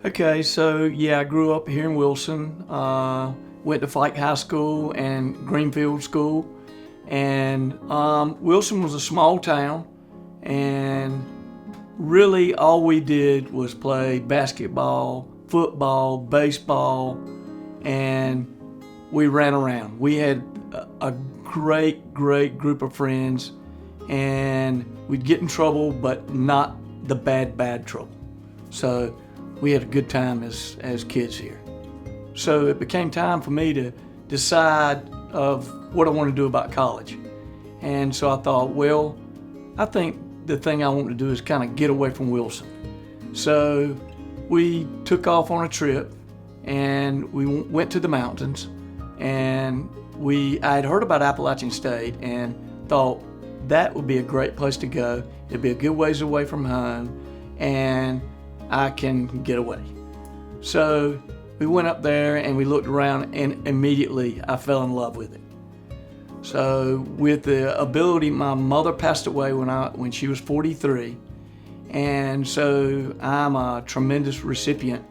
Okay, so yeah, I grew up here in Wilson. Went to Fike High School and Greenfield School, and Wilson was a small town, and really all we did was play basketball, football, baseball, and we ran around. We had a great group of friends, and we'd get in trouble, but not the bad trouble. So we had a good time as kids here. So it became time for me to decide of what I want to do about college. And so I thought, well, I think the thing I want to do is kind of get away from Wilson. So we took off on a trip, and we went to the mountains, and I had heard about Appalachian State and thought that would be a great place to go. It'd be a good ways away from home, and I can get away. So we went up there and we looked around, and immediately I fell in love with it. So with the ability, my mother passed away when she was 43, and so I'm a tremendous recipient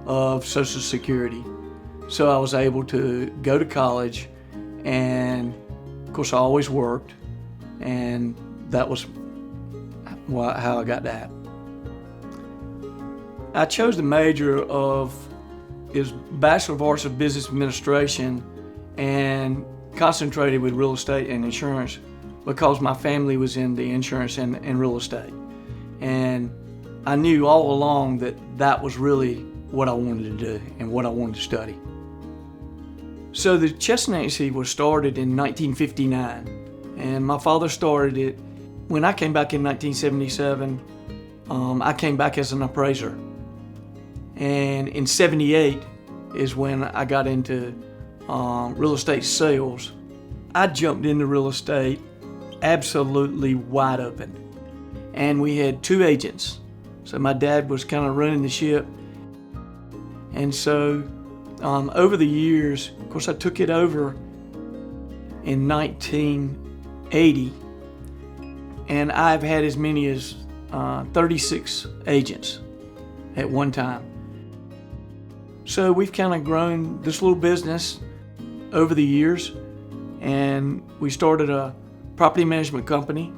of Social Security. So I was able to go to college, and of course I always worked, and that was how I got that. I chose the major is Bachelor of Arts of Business Administration, and concentrated with real estate and insurance because my family was in the insurance and real estate. And I knew all along that was really what I wanted to do and what I wanted to study. So the Chestnut Agency was started in 1959, and my father started it. When I came back in 1977, I came back as an appraiser. And in 78 is when I got into real estate sales. I jumped into real estate absolutely wide open. And we had 2 agents. So my dad was kind of running the ship. And so over the years, of course I took it over in 1980. And I've had as many as 36 agents at one time. So we've kind of grown this little business over the years, and we started a property management company,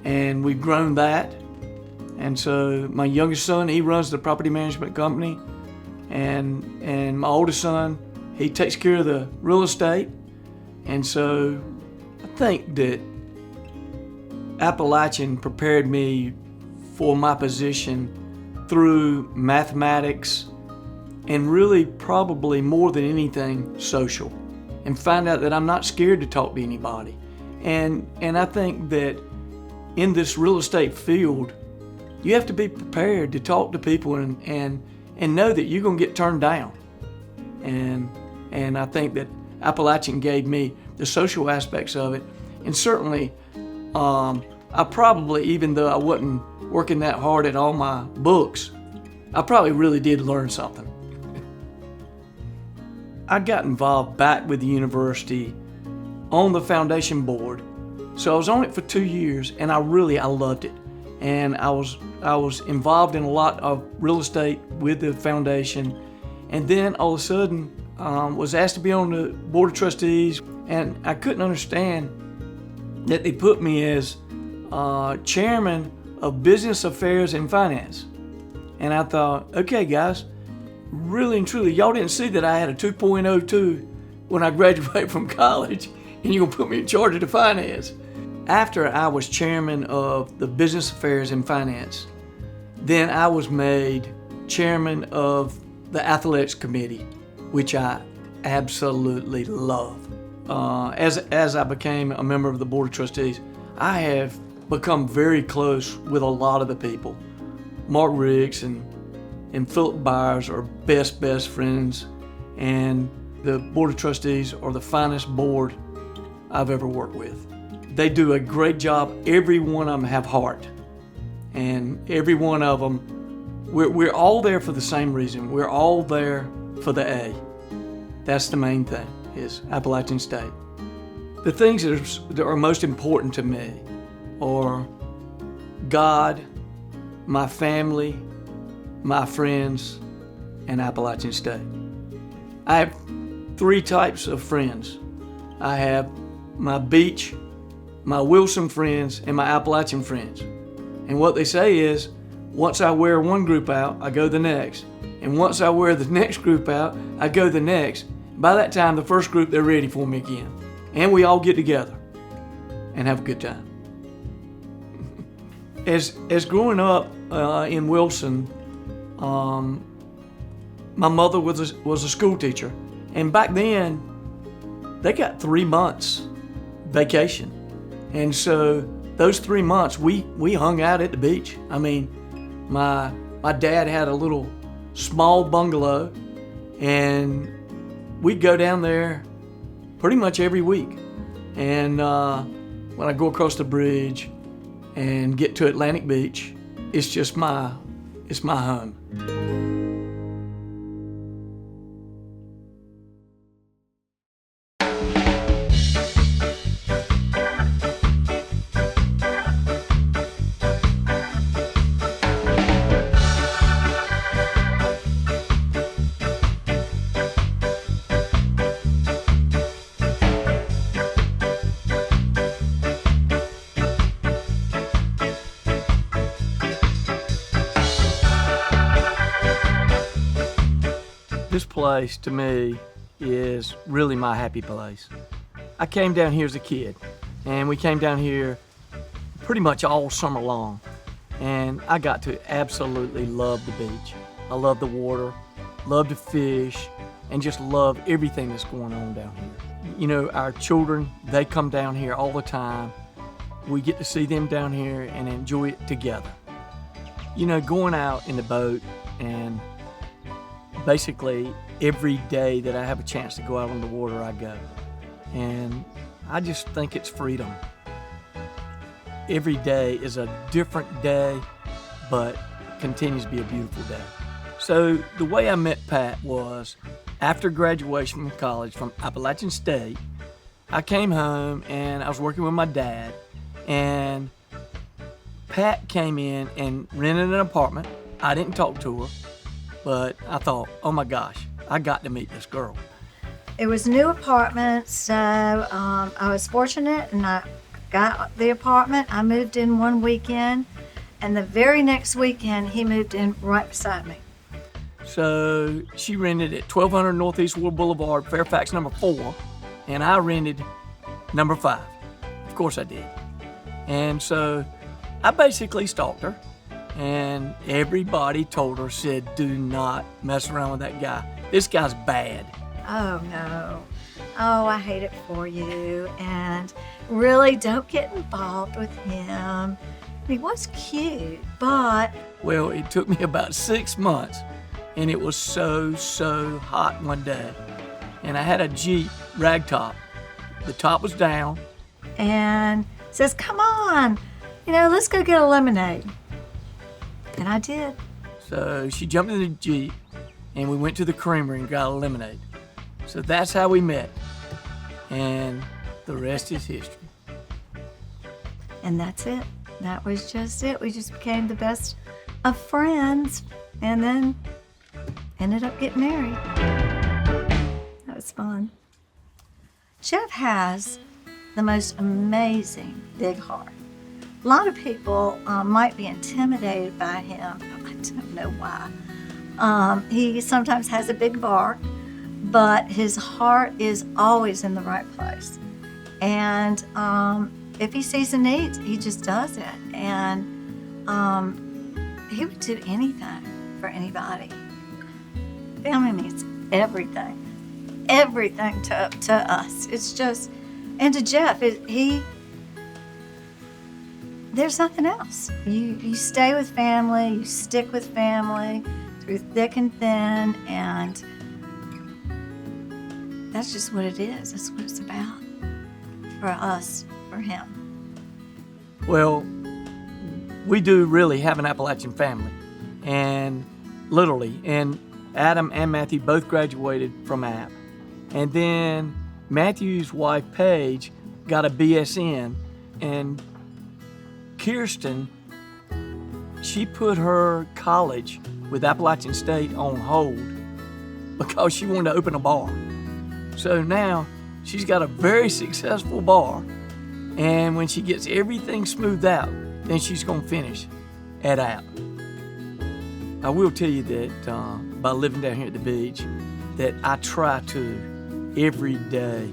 and we've grown that. And so my youngest son, he runs the property management company, and my oldest son, he takes care of the real estate. And so I think that Appalachian prepared me for my position through mathematics, and really probably more than anything, social, and find out that I'm not scared to talk to anybody. And I think that in this real estate field, you have to be prepared to talk to people and know that you're gonna get turned down. And I think that Appalachian gave me the social aspects of it. And certainly, I probably, even though I wasn't working that hard at all my books, I probably really did learn something. I got involved back with the university on the foundation board. So I was on it for 2 years, and I loved it. And I was involved in a lot of real estate with the foundation. And then all of a sudden, was asked to be on the board of trustees, and I couldn't understand that they put me as chairman of business affairs and finance. And I thought, okay guys, really and truly, y'all didn't see that I had a 2.02 when I graduated from college, and you're gonna put me in charge of the finance. After I was chairman of the business affairs and finance, then I was made chairman of the athletics committee, which I absolutely love. As I became a member of the board of trustees, I have become very close with a lot of the people. Mark Riggs and Philip Byers are best friends, and the board of trustees are the finest board I've ever worked with. They do a great job. Every one of them have heart, and every one of them, we're all there for the same reason. We're all there for the A. That's the main thing, is Appalachian State. The things that are most important to me are God, my family, my friends, and Appalachian State. I have three types of friends. I have my beach, my Wilson friends, and my Appalachian friends. And what they say is, once I wear one group out, I go the next. And once I wear the next group out, I go the next. By that time, the first group, they're ready for me again. And we all get together and have a good time. As growing up in Wilson, my mother was a school teacher. And back then, they got 3 months vacation. And so those 3 months, we hung out at the beach. I mean, my dad had a little small bungalow, and we'd go down there pretty much every week. And when I go across the bridge and get to Atlantic Beach, it's just it's my home. This place, to me, is really my happy place. I came down here as a kid, and we came down here pretty much all summer long, and I got to absolutely love the beach. I love the water, love to fish, and just love everything that's going on down here. You know, our children, they come down here all the time. We get to see them down here and enjoy it together. You know, going out in the boat and basically every day that I have a chance to go out on the water, I go. And I just think it's freedom. Every day is a different day, but continues to be a beautiful day. So the way I met Pat was after graduation from college from Appalachian State, I came home and I was working with my dad, and Pat came in and rented an apartment. I didn't talk to her, but I thought, oh my gosh, I got to meet this girl. It was a new apartment, so I was fortunate and I got the apartment. I moved in one weekend, and the very next weekend he moved in right beside me. So she rented at 1200 Northeast Ward Boulevard, Fairfax number 4, and I rented number 5. Of course I did. And so I basically stalked her, and everybody told her, said, do not mess around with that guy. This guy's bad. Oh no. Oh, I hate it for you. And really don't get involved with him. He was cute, but... Well, it took me about 6 months, and it was so hot one day. And I had a Jeep ragtop. The top was down. And says, come on, let's go get a lemonade. And I did. So she jumped in the Jeep, and we went to the creamery and got a lemonade. So that's how we met. And the rest is history. And that's it. That was just it. We just became the best of friends, and then ended up getting married. That was fun. Jeff has the most amazing big heart. A lot of people might be intimidated by him. I don't know why. He sometimes has a big bark, but his heart is always in the right place. And if he sees a need, he just does it. And he would do anything for anybody. Family means everything. Everything to us. It's just, and to Jeff, there's nothing else. You stay with family, you stick with family through thick and thin, and that's just what it is. That's what it's about for us, for him. Well, we do really have an Appalachian family, and literally, and Adam and Matthew both graduated from App. And then Matthew's wife, Paige, got a BSN, and Kirsten, she put her college with Appalachian State on hold because she wanted to open a bar. So now she's got a very successful bar, and when she gets everything smoothed out, then she's gonna finish at App. I will tell you that by living down here at the beach, that I try to every day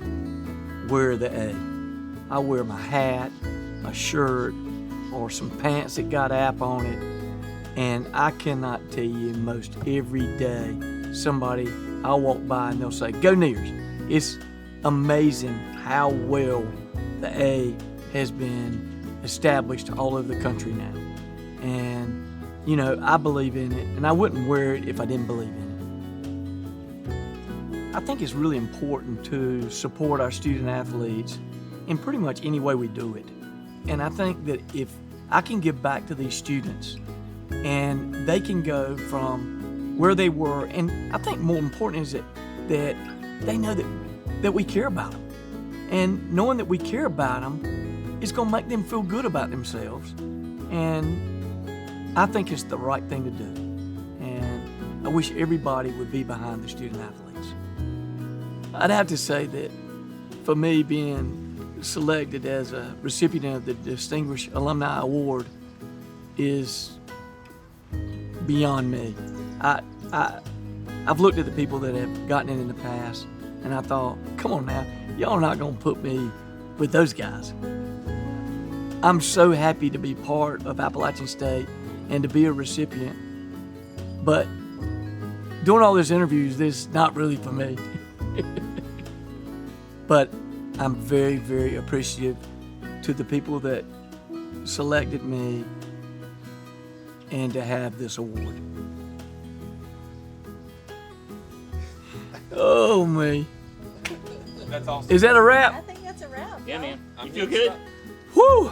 wear the A. I wear my hat, a shirt, or some pants that got App on it, and I cannot tell you, most every day somebody I'll walk by and they'll say, "Go Nears." It's amazing how well the A has been established all over the country now. And, you know, I believe in it, and I wouldn't wear it if I didn't believe in it. I think it's really important to support our student athletes in pretty much any way we do it. And I think that if I can give back to these students and they can go from where they were, and I think more important is that they know that we care about them. And knowing that we care about them is going to make them feel good about themselves. And I think it's the right thing to do. And I wish everybody would be behind the student athletes. I'd have to say that for me, being selected as a recipient of the Distinguished Alumni Award is beyond me. I've looked at the people that have gotten it in the past, and I thought, come on now, y'all not gonna put me with those guys. I'm so happy to be part of Appalachian State and to be a recipient, but doing all these interviews, this is not really for me. But I'm very, very appreciative to the people that selected me and to have this award. Oh, me. That's awesome. Is that a wrap? I think that's a wrap. Yeah, man. You feel good? Whew!